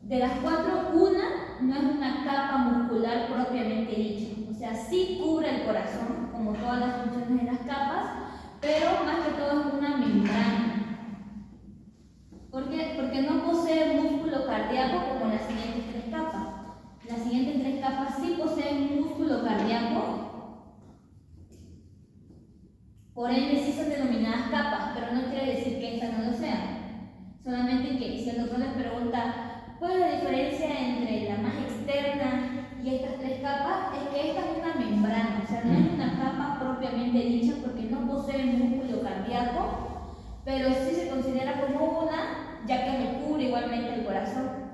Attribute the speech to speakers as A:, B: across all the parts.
A: de las cuatro, una no es una capa muscular propiamente dicha. O sea, sí cubre el corazón, como todas las funciones de las capas, pero más que todo es una membrana. ¿Por qué? Porque no posee músculo cardíaco como las siguientes tres capas. Las siguientes tres capas sí poseen músculo cardíaco, por ende sí son denominadas capas, pero no quiere decir que estas no lo sean. Solamente que si el doctor les pregunta ¿cuál es la diferencia entre la más externa y estas tres capas? Es que esta es una membrana, o sea, no es una capa propiamente dicha porque no posee músculo cardíaco, pero sí se considera como una, ya que me cubre igualmente el corazón.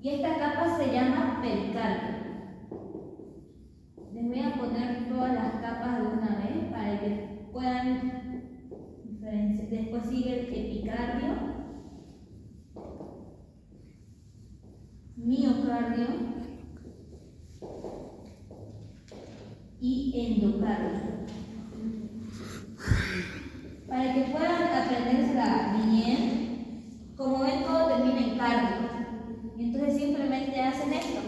A: Y esta capa se llama pericardio. Les voy a poner todas las capas de una vez para que puedan diferenciar. Después sigue el epicardio, miocardio y endocardio. Para que puedan aprendérsela bien, como ven todo termina en cardio. Y entonces simplemente hacen esto.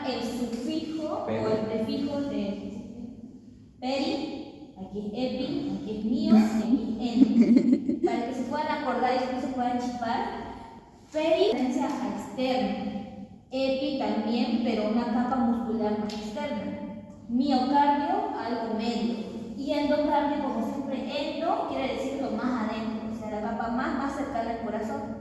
A: El sufijo o el prefijo de peri, aquí es epi, aquí es mio, aquí es endo. Para que se puedan acordar y después se puedan chipar. Peri, referencia a externo. Epi también, pero una capa muscular más externa. Miocardio, algo medio. Y endocardio, como siempre, endo quiere decir lo más adentro, o sea, la capa más cercana al corazón.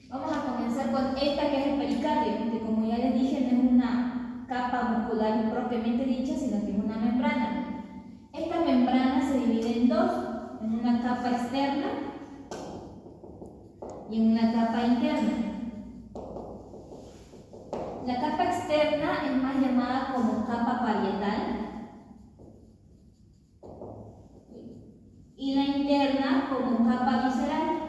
A: Vamos a comenzar con esta que es el pericardio, que como ya les dije, no es una capa muscular propiamente dicha, sino que es una membrana. Esta membrana se divide en dos, en una capa externa y en una capa interna. La capa externa es más llamada como capa parietal y la interna como capa visceral.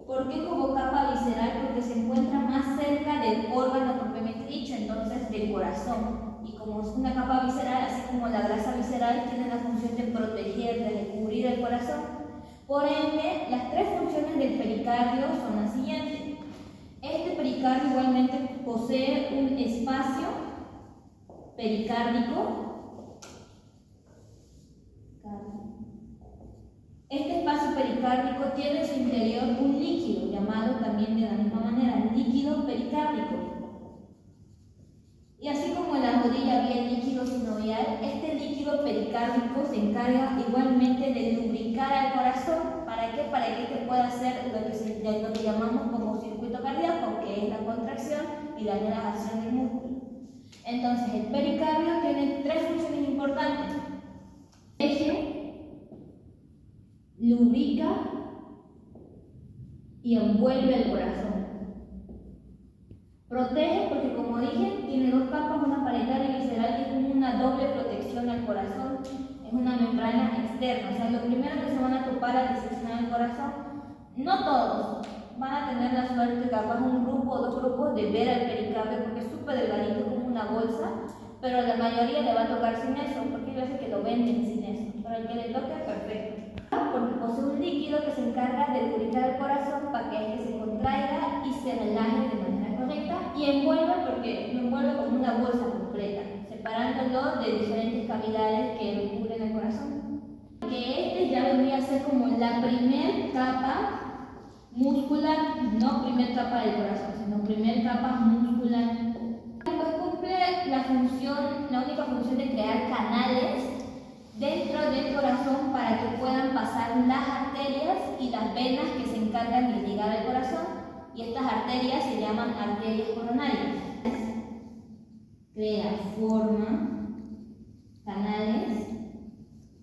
A: ¿Por qué como capa visceral? Porque se encuentra más cerca del órgano propiamente dicho, entonces del corazón. Y como es una capa visceral, así como la grasa visceral tiene la función de proteger, de cubrir el corazón. Por ende, las tres funciones del pericardio son las siguientes. Este pericardio igualmente posee un espacio pericárdico. Este espacio pericárdico tiene en su interior un líquido, llamado también de la misma manera, líquido pericárdico. Y así como en la rodilla había líquido sinovial, este líquido pericárdico se encarga igualmente de lubricar al corazón. ¿Para qué? Para que este pueda hacer lo que llamamos como circuito cardíaco, que es la contracción y la relajación del músculo. Entonces, el pericardio tiene tres funciones importantes. Lubrica y envuelve el corazón. Protege porque, como dije, tiene dos capas, una parietal y visceral, que es como una doble protección al corazón. Es una membrana externa, o sea, lo primero que se van a topar al diseccionar el corazón, no todos van a tener la suerte, capaz un grupo o dos grupos, de ver al pericardio porque es súper delgadito, como una bolsa, pero la mayoría le va a tocar sin eso, porque hay veces que lo venden sin eso, pero el que le toque, perfecto. Porque posee un líquido que se encarga de lubricar el corazón para que este se contraiga y se relaje de manera correcta, y envuelve porque lo envuelve como una bolsa completa, separándolo de diferentes cavidades que lo cubren el corazón. Que este ya vendría a ser como la primer capa muscular, no primer capa del corazón, sino primer capa muscular. Pues cumple la única función de crear canales dentro del corazón para que puedan pasar las arterias y las venas que se encargan de llegar al corazón, y estas arterias se llaman arterias coronarias. Forma canales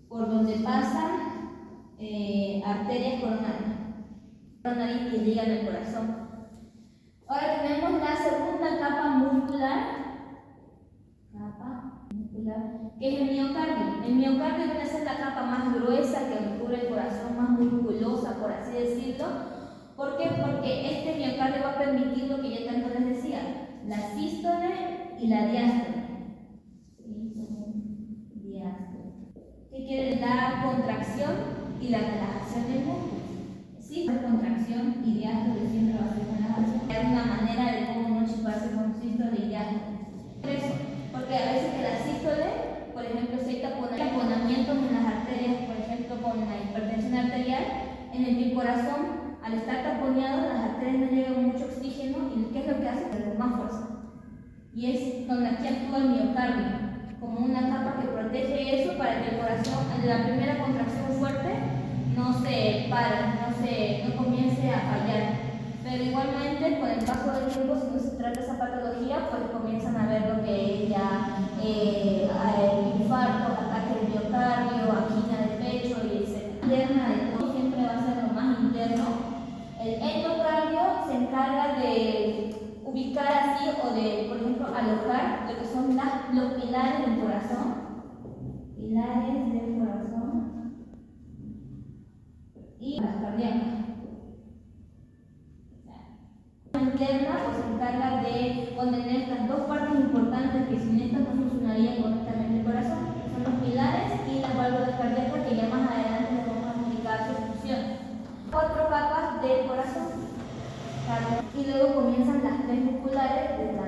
A: por donde pasan arterias coronarias que llegan al corazón. Ahora tenemos la segunda capa muscular, que es el miocardio. El miocardio viene a ser la capa más gruesa que recubre el corazón, más musculosa, por así decirlo. ¿Por qué? Porque este miocardio va a permitir lo que ya tanto les decía, la sístole y la diástole. ¿Qué quiere? La contracción y la relajación del músculo. Sí, la contracción y diástole siempre va a ser relajación. en el que el corazón, al estar taponeado, las arterias no llegan mucho oxígeno y ¿qué es lo que hace? Tener más fuerza. Y es donde aquí actúa el miocardio, como una capa que protege eso para que el corazón, en la primera contracción fuerte, no se pare, no comience a fallar. Pero igualmente, con el paso del tiempo, si no se trata esa patología, pues comienzan a ver lo que es ya infarto, ataque de miocardio, angina del pecho y etc. Interna de todo siempre va a ser lo más interno. El endocardio se encarga de ubicar así o de, por ejemplo, alojar lo que son los pilares del corazón. Pilares del corazón. Y las cardíacas. Interna pues se encarga de contener estas dos partes importantes que sin estas no funcionarían correctamente el corazón, que son los pilares y las válvulas cardíacas, que ya más adelante les vamos a explicar su función. 4 capas del corazón. Y luego comienzan las 3 musculares de la